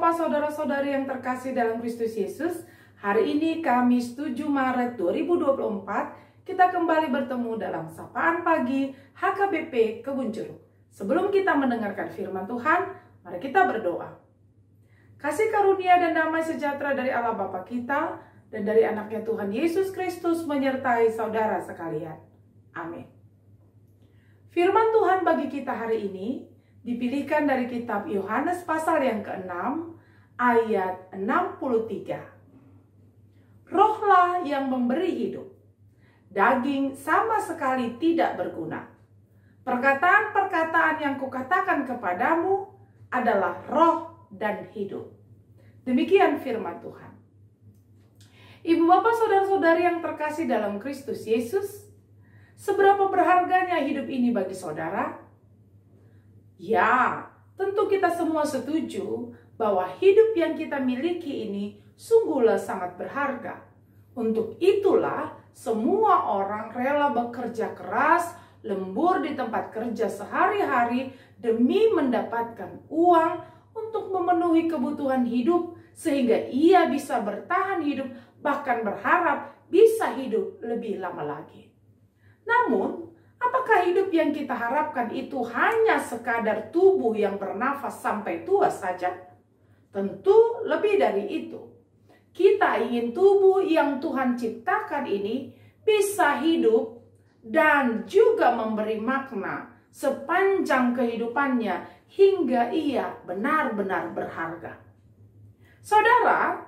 Bapak, saudara-saudari yang terkasih dalam Kristus Yesus, hari ini Kamis 7 Maret 2024, kita kembali bertemu dalam Sapaan Pagi HKBP Kebun Jeruk. Sebelum kita mendengarkan firman Tuhan, mari kita berdoa. Kasih karunia dan damai sejahtera dari Allah Bapa kita dan dari anaknya Tuhan Yesus Kristus menyertai saudara sekalian. Amin. Firman Tuhan bagi kita hari ini dipilihkan dari kitab Yohanes pasal yang ke-6 ayat 63. Rohlah yang memberi hidup. Daging sama sekali tidak berguna. Perkataan-perkataan yang kukatakan kepadamu adalah roh dan hidup. Demikian firman Tuhan. Ibu bapak saudara-saudari yang terkasih dalam Kristus Yesus, seberapa berharganya hidup ini bagi saudara? Ya, tentu kita semua setuju bahwa hidup yang kita miliki ini sungguhlah sangat berharga. Untuk itulah semua orang rela bekerja keras, lembur di tempat kerja sehari-hari demi mendapatkan uang untuk memenuhi kebutuhan hidup sehingga ia bisa bertahan hidup, bahkan berharap bisa hidup lebih lama lagi. Namun, apakah hidup yang kita harapkan itu hanya sekadar tubuh yang bernafas sampai tua saja? Tentu lebih dari itu. Kita ingin tubuh yang Tuhan ciptakan ini bisa hidup dan juga memberi makna sepanjang kehidupannya hingga ia benar-benar berharga. Saudara,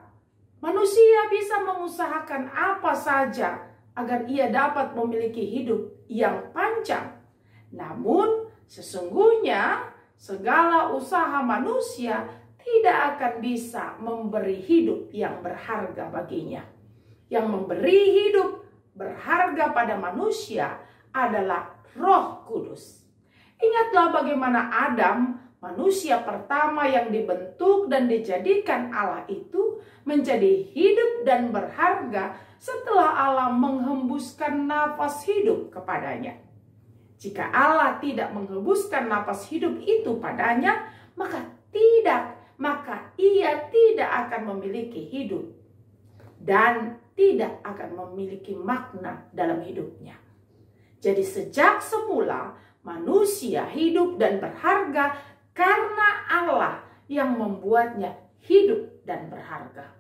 manusia bisa mengusahakan apa saja agar ia dapat memiliki hidup yang panjang. Namun, sesungguhnya segala usaha manusia tidak akan bisa memberi hidup yang berharga baginya. Yang memberi hidup berharga pada manusia adalah Roh Kudus. Ingatlah bagaimana Adam, manusia pertama yang dibentuk dan dijadikan Allah itu, menjadi hidup dan berharga setelah Allah menghembuskan nafas hidup kepadanya. Jika Allah tidak menghembuskan nafas hidup itu padanya, maka ia tidak akan memiliki hidup dan tidak akan memiliki makna dalam hidupnya. Jadi sejak semula manusia hidup dan berharga karena Allah yang membuatnya hidup dan berharga.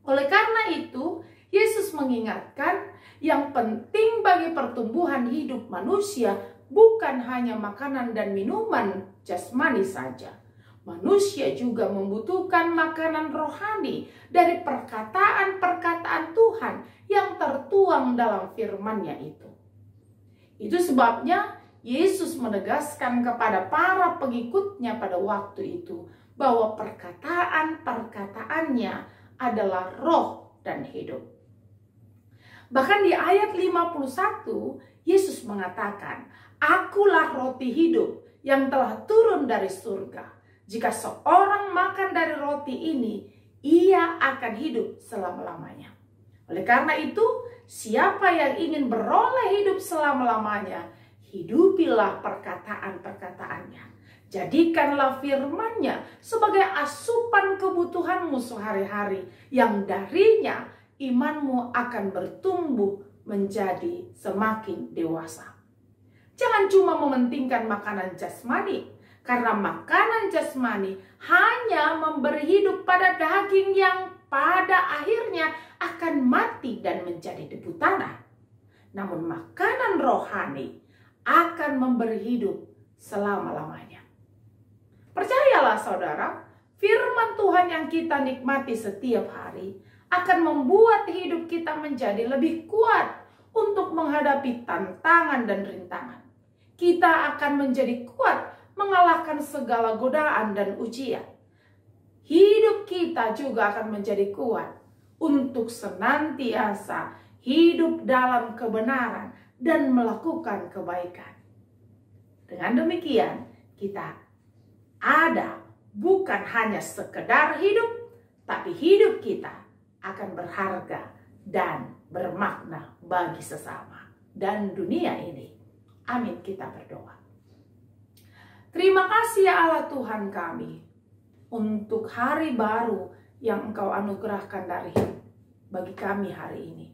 Oleh karena itu, Yesus mengingatkan yang penting bagi pertumbuhan hidup manusia bukan hanya makanan dan minuman jasmani saja. Manusia juga membutuhkan makanan rohani dari perkataan-perkataan Tuhan yang tertuang dalam firman-Nya itu. Itu sebabnya Yesus menegaskan kepada para pengikutnya pada waktu itu bahwa perkataan-perkataannya adalah roh dan hidup. Bahkan di ayat 51, Yesus mengatakan, "Akulah roti hidup yang telah turun dari surga. Jika seorang makan dari roti ini, ia akan hidup selama-lamanya." Oleh karena itu, siapa yang ingin beroleh hidup selama-lamanya, hidupilah perkataan-perkataannya. Jadikanlah firman-Nya sebagai asupan kebutuhanmu sehari-hari, yang darinya imanmu akan bertumbuh menjadi semakin dewasa. Jangan cuma mementingkan makanan jasmani, karena makanan jasmani hanya memberi hidup pada daging yang pada akhirnya akan mati dan menjadi debu tanah. Namun makanan rohani akan memberi hidup selama-lamanya. Percayalah saudara, firman Tuhan yang kita nikmati setiap hari akan membuat hidup kita menjadi lebih kuat untuk menghadapi tantangan dan rintangan. Kita akan menjadi kuat mengalahkan segala godaan dan ujian. Hidup kita juga akan menjadi kuat untuk senantiasa hidup dalam kebenaran dan melakukan kebaikan. Dengan demikian, kita ada bukan hanya sekedar hidup, tapi hidup kita akan berharga dan bermakna bagi sesama dan dunia ini. Amin, kita berdoa. Terima kasih ya Allah Tuhan kami. untuk hari baru yang Engkau anugerahkan dari bagi kami hari ini.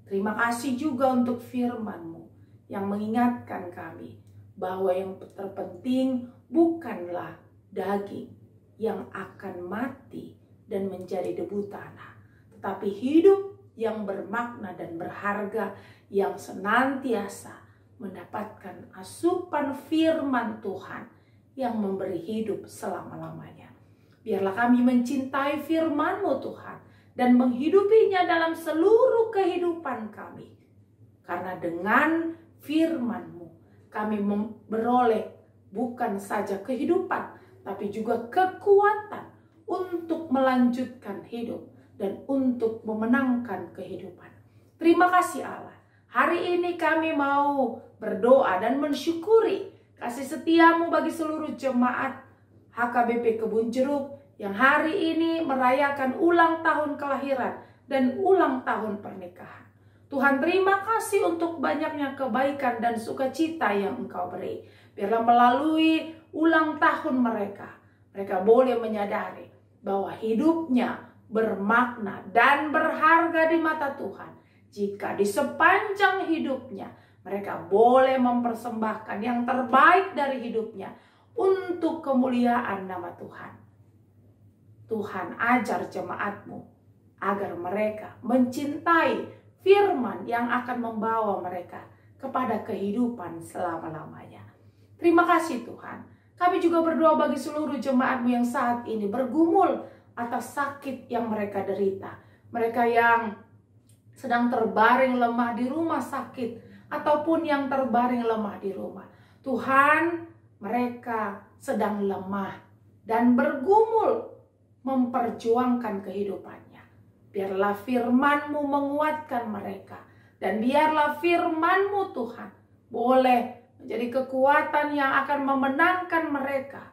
Terima kasih juga untuk firman-Mu yang mengingatkan kami bahwa yang terpenting bukanlah daging yang akan mati dan menjadi debu tanah, tetapi hidup yang bermakna dan berharga yang senantiasa mendapatkan asupan firman Tuhan yang memberi hidup selama-lamanya. Biarlah kami mencintai firman-Mu Tuhan dan menghidupinya dalam seluruh kehidupan kami. Karena dengan firman-Mu kami beroleh bukan saja kehidupan, tapi juga kekuatan untuk melanjutkan hidup dan untuk memenangkan kehidupan. Terima kasih Allah. Hari ini kami mau berdoa dan mensyukuri kasih setia-Mu bagi seluruh jemaat HKBP Kebun Jeruk yang hari ini merayakan ulang tahun kelahiran dan ulang tahun pernikahan. Tuhan, terima kasih untuk banyaknya kebaikan dan sukacita yang Engkau beri. Biarlah melalui ulang tahun mereka boleh menyadari bahwa hidupnya bermakna dan berharga di mata Tuhan. Jika di sepanjang hidupnya mereka boleh mempersembahkan yang terbaik dari hidupnya untuk kemuliaan nama Tuhan. Tuhan, ajar jemaat-Mu agar mereka mencintai firman yang akan membawa mereka kepada kehidupan selama-lamanya. Terima kasih Tuhan. Kami juga berdoa bagi seluruh jemaat-Mu yang saat ini bergumul atas sakit yang mereka derita. Mereka yang sedang terbaring lemah di rumah sakit ataupun yang terbaring lemah di rumah. Tuhan, mereka sedang lemah dan bergumul memperjuangkan kehidupannya. Biarlah firman-Mu menguatkan mereka. Dan biarlah firman-Mu Tuhan boleh menjadi kekuatan yang akan memenangkan mereka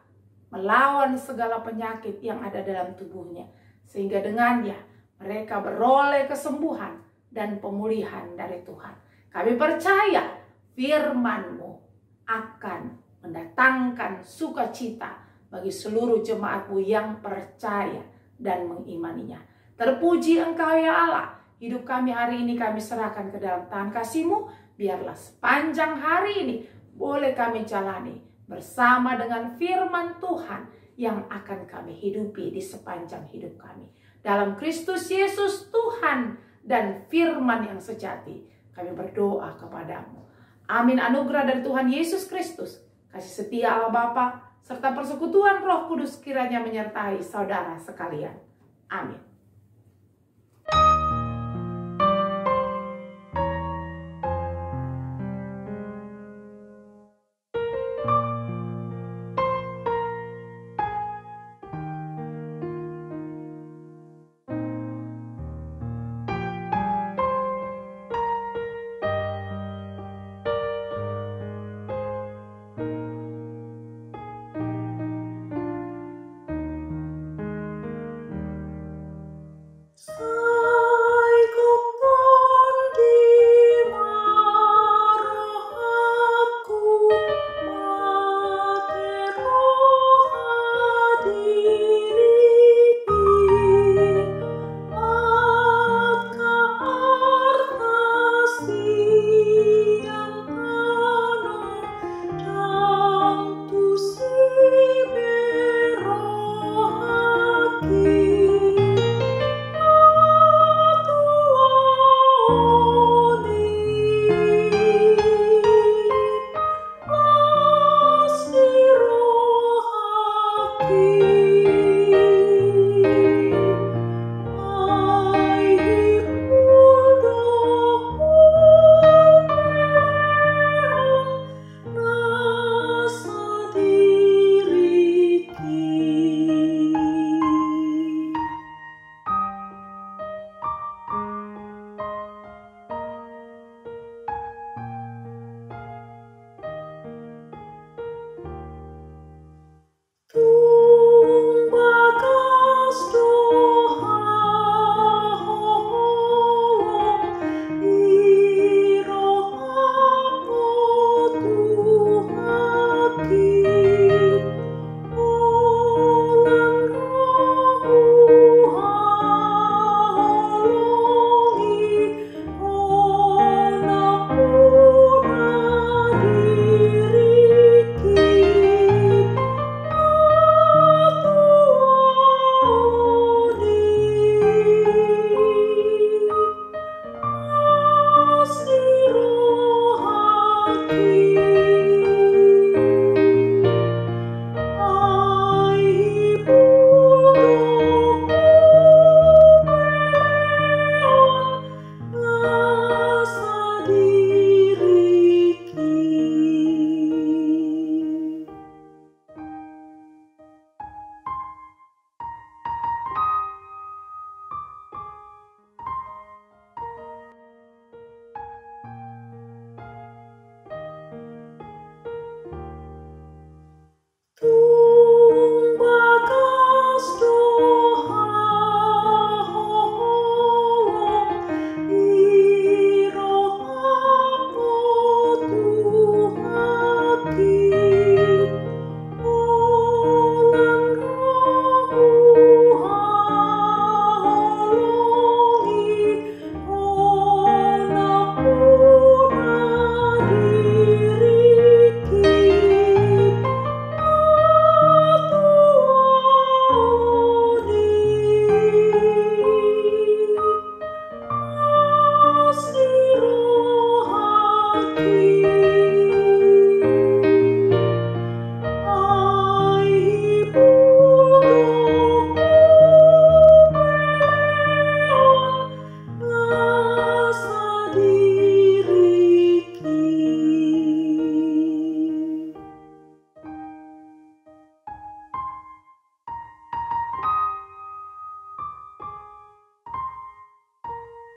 melawan segala penyakit yang ada dalam tubuhnya. Sehingga dengannya mereka beroleh kesembuhan dan pemulihan dari Tuhan. Kami percaya firman-Mu akan mendatangkan sukacita bagi seluruh jemaat-Mu yang percaya dan mengimaninya. Terpuji Engkau ya Allah. Hidup kami hari ini kami serahkan ke dalam tangan kasih-Mu. Biarlah sepanjang hari ini boleh kami jalani bersama dengan firman Tuhan yang akan kami hidupi di sepanjang hidup kami. Dalam Kristus Yesus Tuhan dan firman yang sejati, kami berdoa kepadamu. Amin. Anugerah dari Tuhan Yesus Kristus, kasih setia Allah Bapa, serta persekutuan Roh Kudus kiranya menyertai saudara sekalian. Amin.